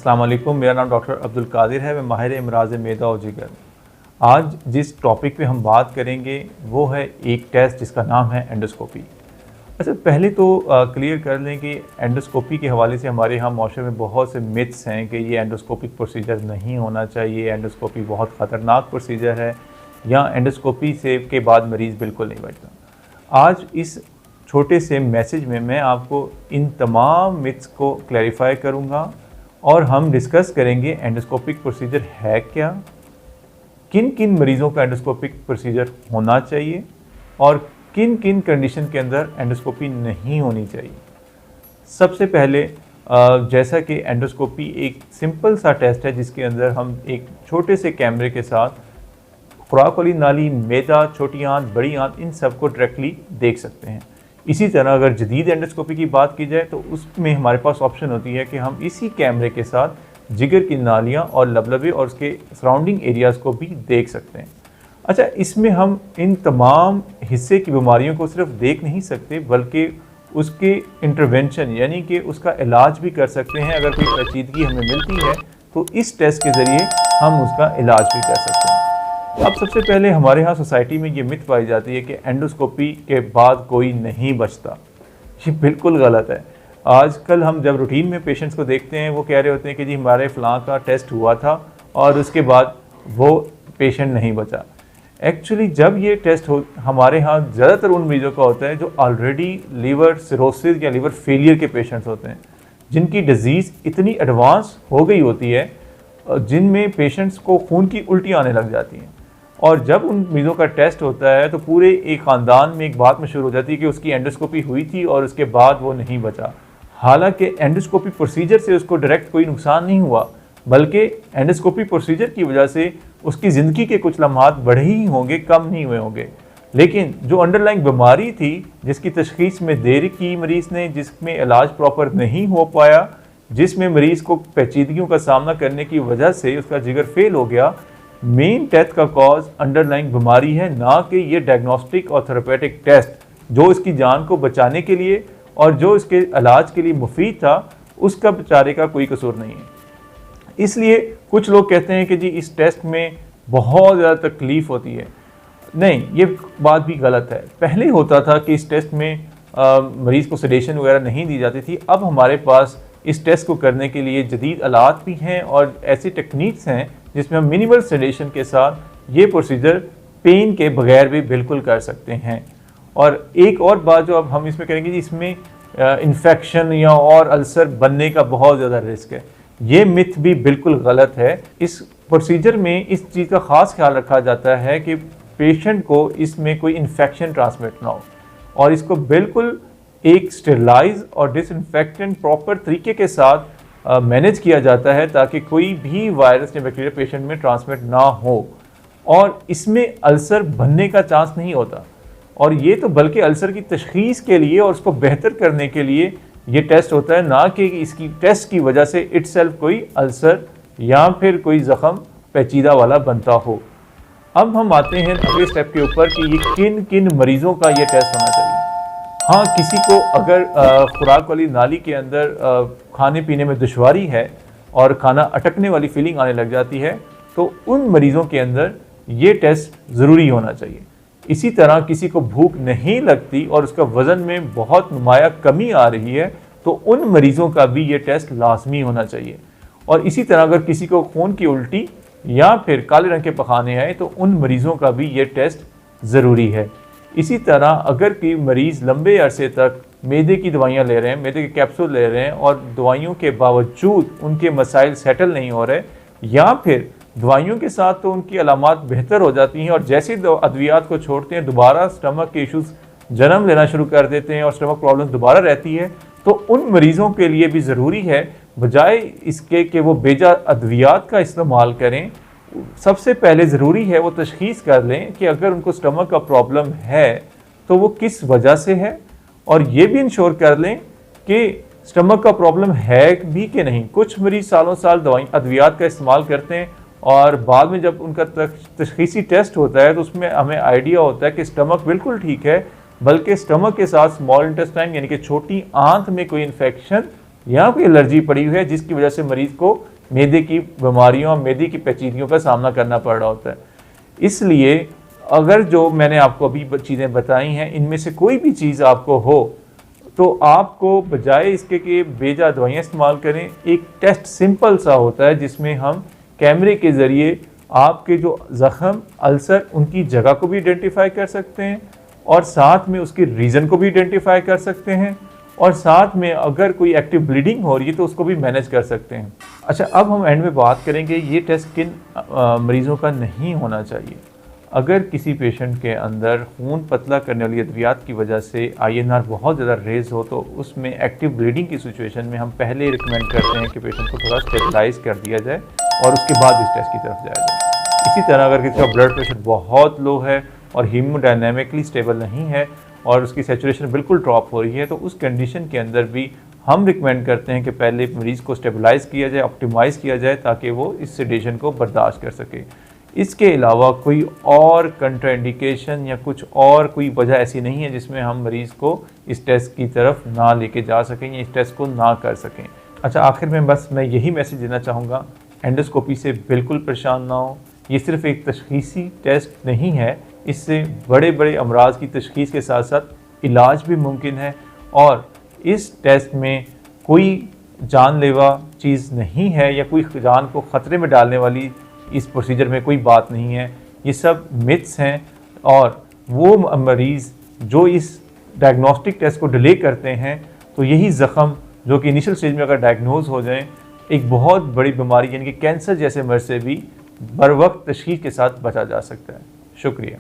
अस्सलाम वालेकुम, मेरा नाम डॉक्टर अब्दुल कादिर है। मैं माहिर इमराज़ मैदा और जिगर। आज जिस टॉपिक पे हम बात करेंगे वो है एक टेस्ट जिसका नाम है एंडोस्कोपी। अच्छा, पहले तो क्लियर कर लें कि एंडोस्कोपी के हवाले से हमारे यहाँ माशरे में बहुत से मिथ्स हैं कि ये एंडोस्कोपिक प्रोसीजर नहीं होना चाहिए, एंडोस्कोपी बहुत ख़तरनाक प्रोसीजर है, या एंडोस्कोपी से के बाद मरीज़ बिल्कुल नहीं बचता। आज इस छोटे से मैसेज में मैं आपको इन तमाम मिथ्स को क्लैरिफाई करूँगा और हम डिस्कस करेंगे एंडोस्कोपिक प्रोसीजर है क्या, किन किन मरीज़ों का एंडोस्कोपिक प्रोसीजर होना चाहिए और किन किन कंडीशन के अंदर एंडोस्कोपी नहीं होनी चाहिए। सबसे पहले जैसा कि एंडोस्कोपी एक सिंपल सा टेस्ट है जिसके अंदर हम एक छोटे से कैमरे के साथ खुराक वाली नाली, मैदा, छोटी आंत, बड़ी आंत, इन सब को डायरेक्टली देख सकते हैं। इसी तरह अगर जदीद एंडोस्कोपी की बात की जाए तो उसमें हमारे पास ऑप्शन होती है कि हम इसी कैमरे के साथ जिगर की नालियाँ और लबलबे और उसके सराउंडिंग एरियाज़ को भी देख सकते हैं। अच्छा, इसमें हम इन तमाम हिस्से की बीमारियों को सिर्फ देख नहीं सकते बल्कि उसके इंटरवेंशन यानी कि उसका इलाज भी कर सकते हैं। अगर कोई पेचीदगी हमें मिलती है तो इस टेस्ट के ज़रिए हम उसका इलाज भी कर सकते हैं। अब सबसे पहले हमारे यहाँ सोसाइटी में ये मिथ पाई जाती है कि एंडोस्कोपी के बाद कोई नहीं बचता। ये बिल्कुल गलत है। आजकल हम जब रूटीन में पेशेंट्स को देखते हैं वो कह रहे होते हैं कि जी हमारे फ़लाँ का टेस्ट हुआ था और उसके बाद वो पेशेंट नहीं बचा। एक्चुअली जब ये टेस्ट हमारे यहाँ ज़्यादातर उन मरीज़ों का होता है जो ऑलरेडी लीवर सिरोसिस या लीवर फेलियर के पेशेंट्स होते हैं, जिनकी डिज़ीज़ इतनी एडवांस हो गई होती है, जिनमें पेशेंट्स को खून की उल्टी आने लग जाती हैं। और जब उन मरीज़ों का टेस्ट होता है तो पूरे एक ख़ानदान में एक बात मशहूर हो जाती है कि उसकी एंडोस्कोपी हुई थी और उसके बाद वो नहीं बचा। हालांकि एंडोस्कोपी प्रोसीजर से उसको डायरेक्ट कोई नुकसान नहीं हुआ, बल्कि एंडोस्कोपी प्रोसीजर की वजह से उसकी ज़िंदगी के कुछ लम्हात बढ़े ही होंगे, कम नहीं हुए होंगे। लेकिन जो अंडरलाइंग बीमारी थी जिसकी तशख़ीस में देरी की मरीज़ ने, जिसमें इलाज प्रॉपर नहीं हो पाया, जिसमें मरीज़ को पेचीदगियों का सामना करने की वजह से उसका जिगर फेल हो गया, मेन डेथ का कॉज अंडरलाइंग बीमारी है, ना कि ये डायग्नोस्टिक और थेरेपेटिक टेस्ट जो इसकी जान को बचाने के लिए और जो इसके इलाज के लिए मुफीद था उसका बेचारे का कोई कसूर नहीं है। इसलिए कुछ लोग कहते हैं कि जी इस टेस्ट में बहुत ज़्यादा तकलीफ़ होती है। नहीं, ये बात भी गलत है। पहले होता था कि इस टेस्ट में मरीज़ को सेडेशन वगैरह नहीं दी जाती थी। अब हमारे पास इस टेस्ट को करने के लिए जदीद आलात भी हैं और ऐसी टेक्निक्स हैं जिसमें हम मिनिमल सेडेशन के साथ ये प्रोसीजर पेन के बगैर भी बिल्कुल कर सकते हैं। और एक और बात जो अब हम इसमें करेंगे जी, इसमें इन्फेक्शन या और अल्सर बनने का बहुत ज़्यादा रिस्क है। ये मिथ भी बिल्कुल गलत है। इस प्रोसीजर में इस चीज़ का ख़ास ख्याल रखा जाता है कि पेशेंट को इसमें कोई इन्फेक्शन ट्रांसमिट ना हो और इसको बिल्कुल एक स्टेरलाइज और डिसइंफेक्टेंट प्रॉपर तरीके के साथ मैनेज किया जाता है ताकि कोई भी वायरस या बैक्टीरिया पेशेंट में ट्रांसमिट ना हो और इसमें अल्सर बनने का चांस नहीं होता। और ये तो बल्कि अल्सर की तशख़ीस के लिए और उसको बेहतर करने के लिए ये टेस्ट होता है, ना कि इसकी टेस्ट की वजह से इटसेल्फ कोई अल्सर या फिर कोई ज़ख़म पेचीदा वाला बनता हो। अब हम आते हैं अगले स्टेप के ऊपर कि ये किन किन मरीज़ों का ये टेस्ट होना चाहिए। हाँ, किसी को अगर खुराक वाली नाली के अंदर खाने पीने में दुश्वारी है और खाना अटकने वाली फीलिंग आने लग जाती है तो उन मरीज़ों के अंदर ये टेस्ट ज़रूरी होना चाहिए। इसी तरह किसी को भूख नहीं लगती और उसका वज़न में बहुत नुमाया कमी आ रही है तो उन मरीज़ों का भी ये टेस्ट लाजमी होना चाहिए। और इसी तरह अगर किसी को खून की उल्टी या फिर काले रंग के पखाने आए तो उन मरीज़ों का भी ये टेस्ट ज़रूरी है। इसी तरह अगर कोई मरीज़ लंबे अरसे तक मैदे की दवाइयाँ ले रहे हैं, मैदे के कैप्सूल ले रहे हैं और दवाइयों के बावजूद उनके मसाइल सेटल नहीं हो रहे, या फिर दवाइयों के साथ तो उनकी अलामात बेहतर हो जाती हैं और जैसे अद्वियात को छोड़ते हैं दोबारा स्टमक के इश्यूज़ जन्म लेना शुरू कर देते हैं और स्टमक प्रॉब्लम दोबारा रहती है, तो उन मरीज़ों के लिए भी ज़रूरी है बजाय इसके कि वो बेजा अद्वियात का इस्तेमाल करें, सबसे पहले ज़रूरी है वो तशख़ीस कर लें कि अगर उनको स्टमक का प्रॉब्लम है तो वो किस वजह से है और ये भी इंश्योर कर लें कि स्टमक का प्रॉब्लम है भी कि नहीं। कुछ मरीज़ सालों साल दवाई अद्वियात का इस्तेमाल करते हैं और बाद में जब उनका तशख़ीसी टेस्ट होता है तो उसमें हमें आइडिया होता है कि स्टमक बिल्कुल ठीक है, बल्कि स्टमक के साथ स्मॉल इंटेस्टाइन यानी कि छोटी आंत में कोई इन्फेक्शन या कोई एलर्जी पड़ी हुई है जिसकी वजह से मरीज़ को मैदे की बीमारियों, मैदे की पेचीदगियों का सामना करना पड़ रहा होता है। इसलिए अगर जो मैंने आपको अभी चीज़ें बताई हैं, इनमें से कोई भी चीज़ आपको हो, तो आपको बजाय इसके कि बेजा दवाइयाँ इस्तेमाल करें, एक टेस्ट सिंपल सा होता है जिसमें हम कैमरे के ज़रिए आपके जो ज़ख़म, अल्सर, उनकी जगह को भी आइडेंटिफाई कर सकते हैं और साथ में उसके रीज़न को भी आइडेंटिफाई कर सकते हैं और साथ में अगर कोई एक्टिव ब्लीडिंग हो रही है तो उसको भी मैनेज कर सकते हैं। अच्छा, अब हम एंड में बात करेंगे ये टेस्ट किन मरीज़ों का नहीं होना चाहिए। अगर किसी पेशेंट के अंदर खून पतला करने वाली अद्वियात की वजह से INR बहुत ज़्यादा रेज हो तो उसमें एक्टिव ब्लीडिंग की सिचुएशन में हम पहले रिकमेंड करते हैं कि पेशेंट को थोड़ा स्टेबलाइज कर दिया जाए और उसके बाद इस टेस्ट की तरफ जाया जाए। इसी तरह अगर किसी का ब्लड प्रेशर बहुत लो है और हीमोडायनेमिकली स्टेबल नहीं है और उसकी सैचुरेशन बिल्कुल ड्रॉप हो रही है, तो उस कंडीशन के अंदर भी हम रिकमेंड करते हैं कि पहले मरीज़ को स्टेबलाइज़ किया जाए, ऑप्टिमाइज़ किया जाए ताकि वो इस सेडेशन को बर्दाश्त कर सके। इसके अलावा कोई और कंट्राइंडिकेशन या कुछ और कोई वजह ऐसी नहीं है जिसमें हम मरीज़ को इस टेस्ट की तरफ ना लेके जा सकें या इस टेस्ट को ना कर सकें। अच्छा, आखिर में बस मैं यही मैसेज देना चाहूँगा, एंडोस्कोपी से बिल्कुल परेशान ना हो। ये सिर्फ एक तशख़ीसी टेस्ट नहीं है, इससे बड़े बड़े अमराज की तशख़ीस के साथ साथ इलाज भी मुमकिन है और इस टेस्ट में कोई जानलेवा चीज़ नहीं है या कोई जान को ख़तरे में डालने वाली इस प्रोसीजर में कोई बात नहीं है। ये सब मिथ्स हैं और वो मरीज़ जो इस डायग्नोस्टिक टेस्ट को डिले करते हैं तो यही ज़ख़म जो कि इनिशियल स्टेज में अगर डायग्नोज हो जाएं, एक बहुत बड़ी बीमारी यानी कि कैंसर जैसे मर्ज से भी बर वक्त तशख़ीस के साथ बचा जा सकता है। शुक्रिया।